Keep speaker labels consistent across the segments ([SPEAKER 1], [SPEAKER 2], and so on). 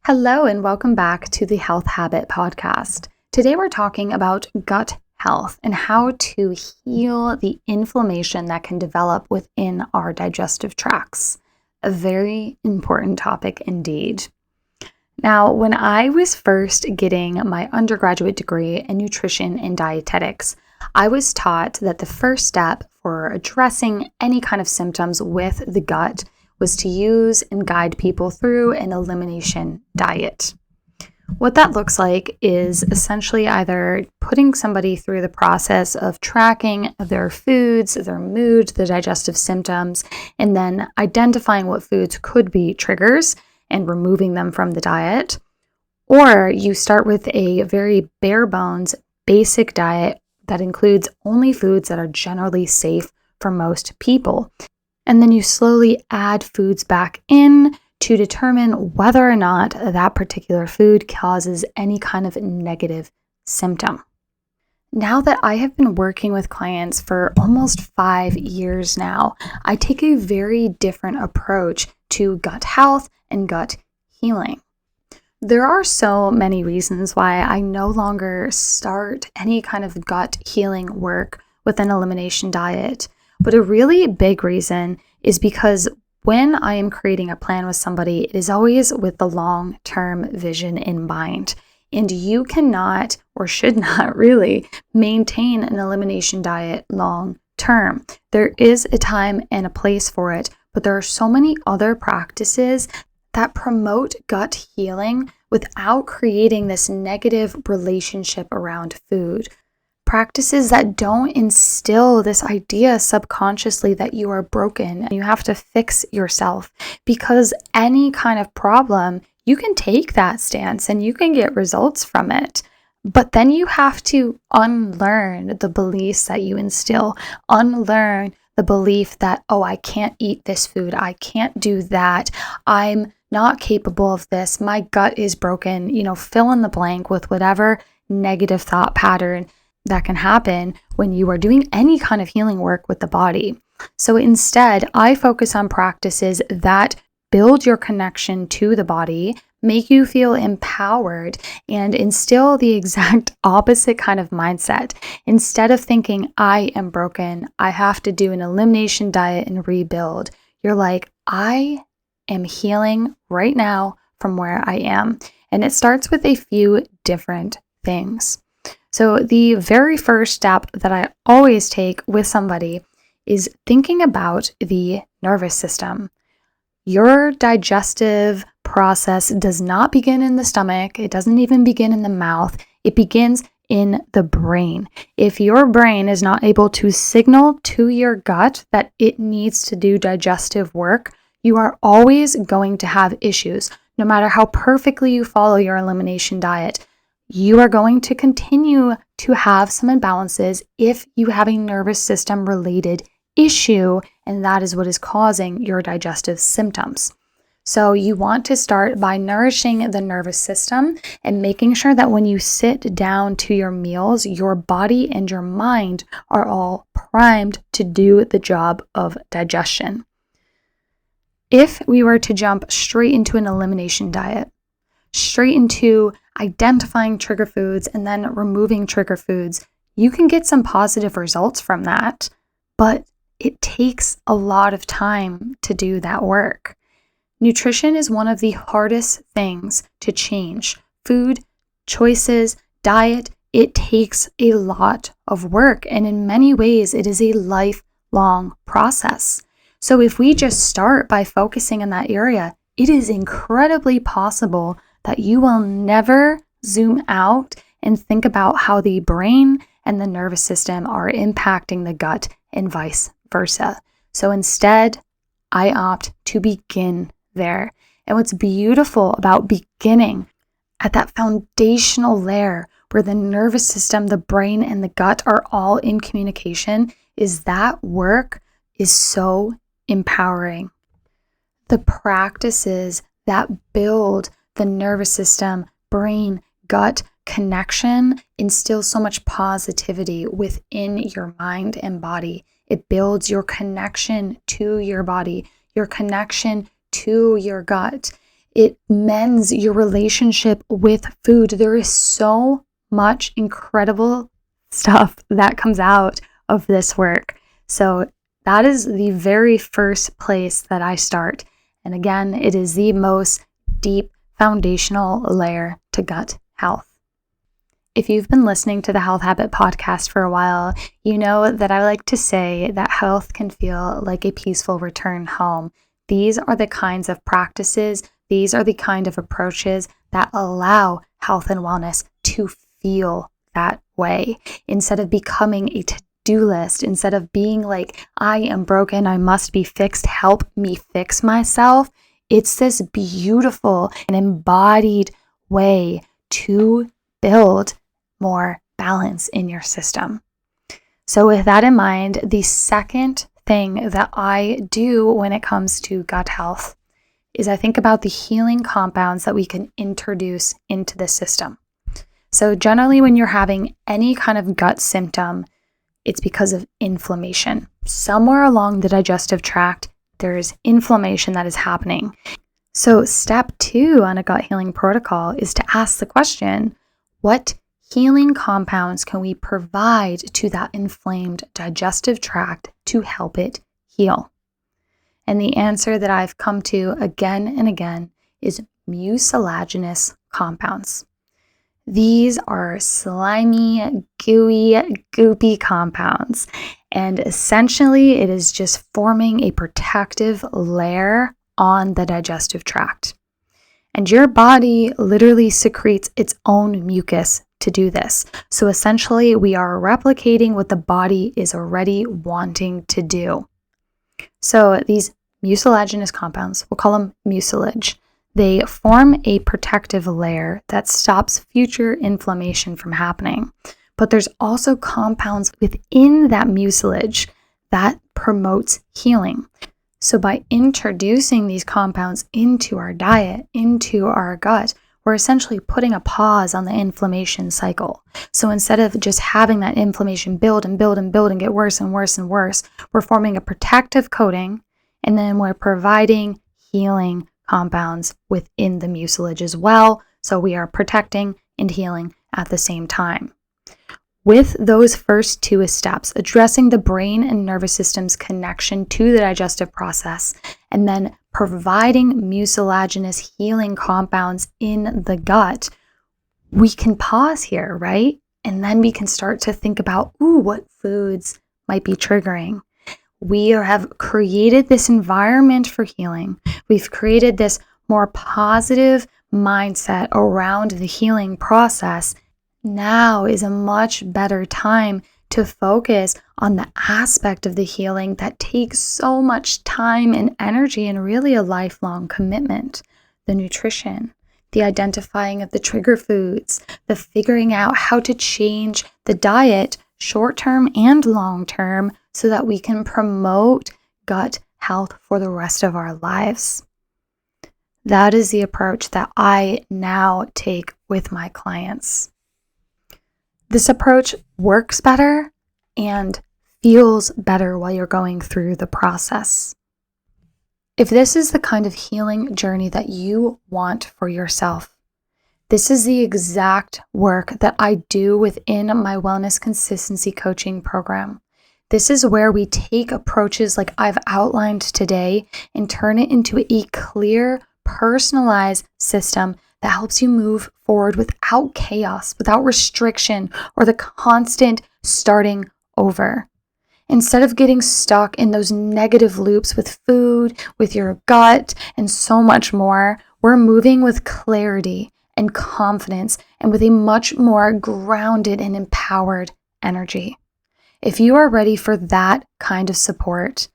[SPEAKER 1] Hello, and welcome back to the Health Habit Podcast. Today we're talking about gut health and how to heal the inflammation that can develop within our digestive tracts. A very important topic indeed. Now, when I was first getting my undergraduate degree in nutrition and dietetics, I was taught that the first step for addressing any kind of symptoms with the gut was to use and guide people through an elimination diet. What that looks like is essentially either putting somebody through the process of tracking their foods, their mood, the digestive symptoms, and then identifying what foods could be triggers and removing them from the diet. Or you start with a very bare bones, basic diet that includes only foods that are generally safe for most people. And then you slowly add foods back in to determine whether or not that particular food causes any kind of negative symptom. Now that I have been working with clients for almost 5 years now, I take a very different approach to gut health and gut healing. There are so many reasons why I no longer start any kind of gut healing work with an elimination diet. But a really big reason is because when I am creating a plan with somebody, it is always with the long-term vision in mind. And you cannot or should not really maintain an elimination diet long-term. There is a time and a place for it, but there are so many other practices that promote gut healing without creating this negative relationship around food. Practices that don't instill this idea subconsciously that you are broken and you have to fix yourself, because any kind of problem, you can take that stance and you can get results from it. But then you have to unlearn the beliefs that you instill, unlearn the belief that, oh, I can't eat this food, I can't do that, I'm not capable of this, my gut is broken, fill in the blank with whatever negative thought pattern that can happen when you are doing any kind of healing work with the body. So instead, I focus on practices that build your connection to the body, make you feel empowered, and instill the exact opposite kind of mindset. Instead of thinking, I am broken, I have to do an elimination diet and rebuild, you're like, I am healing right now from where I am. And it starts with a few different things. So the very first step that I always take with somebody is thinking about the nervous system. Your digestive process does not begin in the stomach. It doesn't even begin in the mouth. It begins in the brain. If your brain is not able to signal to your gut that it needs to do digestive work, you are always going to have issues. No matter how perfectly you follow your elimination diet, you are going to continue to have some imbalances if you have a nervous system related issue, and that is what is causing your digestive symptoms. So you want to start by nourishing the nervous system and making sure that when you sit down to your meals, your body and your mind are all primed to do the job of digestion. If we were to jump straight into an elimination diet, straight into identifying trigger foods and then removing trigger foods, you can get some positive results from that, but it takes a lot of time to do that work. Nutrition is one of the hardest things to change. Food, choices, diet, it takes a lot of work, and in many ways, it is a lifelong process. So if we just start by focusing in that area, it is incredibly possible that you will never zoom out and think about how the brain and the nervous system are impacting the gut and vice versa. So instead, I opt to begin there. And what's beautiful about beginning at that foundational layer where the nervous system, the brain, and the gut are all in communication is that work is so empowering. The practices that build the nervous system, brain, gut connection instill so much positivity within your mind and body. It builds your connection to your body, your connection to your gut. It mends your relationship with food. There is so much incredible stuff that comes out of this work. So that is the very first place that I start. And again, it is the most deep foundational layer to gut health. If you've been listening to the Health Habit podcast for a while, you know that I like to say that health can feel like a peaceful return home. These are the kinds of practices, these are the kind of approaches that allow health and wellness to feel that way. Instead of becoming a to-do list, instead of being like, I am broken, I must be fixed, help me fix myself, it's this beautiful and embodied way to build more balance in your system. So with that in mind, the second thing that I do when it comes to gut health is I think about the healing compounds that we can introduce into the system. So generally when you're having any kind of gut symptom, it's because of inflammation. Somewhere along the digestive tract, there's inflammation that is happening. So step 2 on a gut healing protocol is to ask the question, what healing compounds can we provide to that inflamed digestive tract to help it heal? And the answer that I've come to again and again is mucilaginous compounds. These are slimy, gooey, goopy compounds. And essentially, it is just forming a protective layer on the digestive tract. And your body literally secretes its own mucus to do this. So essentially, we are replicating what the body is already wanting to do. So these mucilaginous compounds, we'll call them mucilage, they form a protective layer that stops future inflammation from happening. But there's also compounds within that mucilage that promotes healing. So by introducing these compounds into our diet, into our gut, we're essentially putting a pause on the inflammation cycle. So instead of just having that inflammation build and build and build and get worse and worse and worse, we're forming a protective coating, and then we're providing healing compounds within the mucilage as well. So we are protecting and healing at the same time. With those first 2 steps, addressing the brain and nervous system's connection to the digestive process, and then providing mucilaginous healing compounds in the gut, we can pause here, right? And then we can start to think about, what foods might be triggering. We have created this environment for healing. We've created this more positive mindset around the healing process. Now is a much better time to focus on the aspect of the healing that takes so much time and energy and really a lifelong commitment. The nutrition, the identifying of the trigger foods, the figuring out how to change the diet short-term and long-term so that we can promote gut health for the rest of our lives. That is the approach that I now take with my clients. This approach works better and feels better while you're going through the process. If this is the kind of healing journey that you want for yourself, this is the exact work that I do within my Wellness Consistency Coaching program. This is where we take approaches like I've outlined today and turn it into a clear, personalized system that helps you move forward without chaos, without restriction, or the constant starting over. Instead of getting stuck in those negative loops with food, with your gut, and so much more, we're moving with clarity and confidence and with a much more grounded and empowered energy. If you are ready for that kind of support,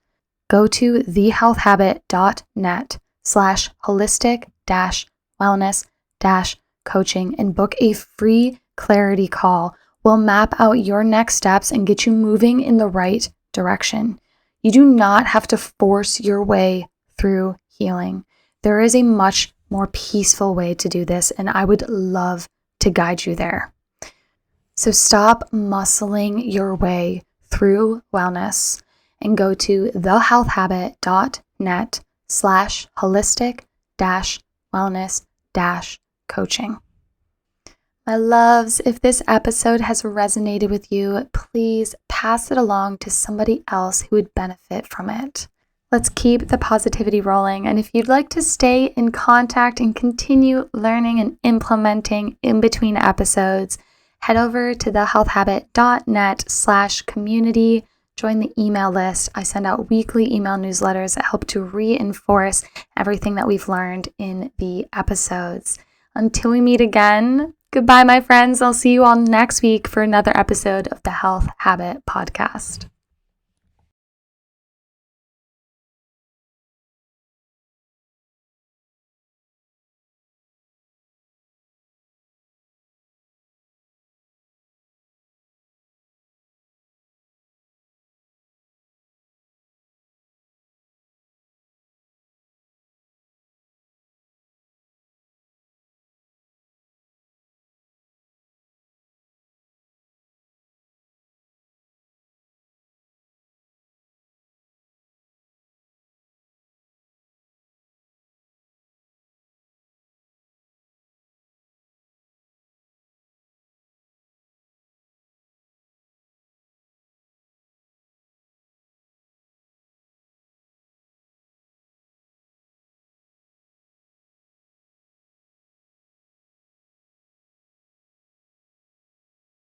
[SPEAKER 1] go to thehealthhabit.net/holistic-wellness-coaching and book a free clarity call. We'll map out your next steps and get you moving in the right direction. You do not have to force your way through healing. There is a much more peaceful way to do this, and I would love to guide you there. So stop muscling your way through wellness and go to thehealthhabit.net/holistic-coaching wellness-coaching. My loves, if this episode has resonated with you, please pass it along to somebody else who would benefit from it. Let's keep the positivity rolling. And if you'd like to stay in contact and continue learning and implementing in between episodes, head over to thehealthhabit.net/community. Join the email list. I send out weekly email newsletters that help to reinforce everything that we've learned in the episodes. Until we meet again, goodbye, my friends. I'll see you all next week for another episode of the Health Habit Podcast.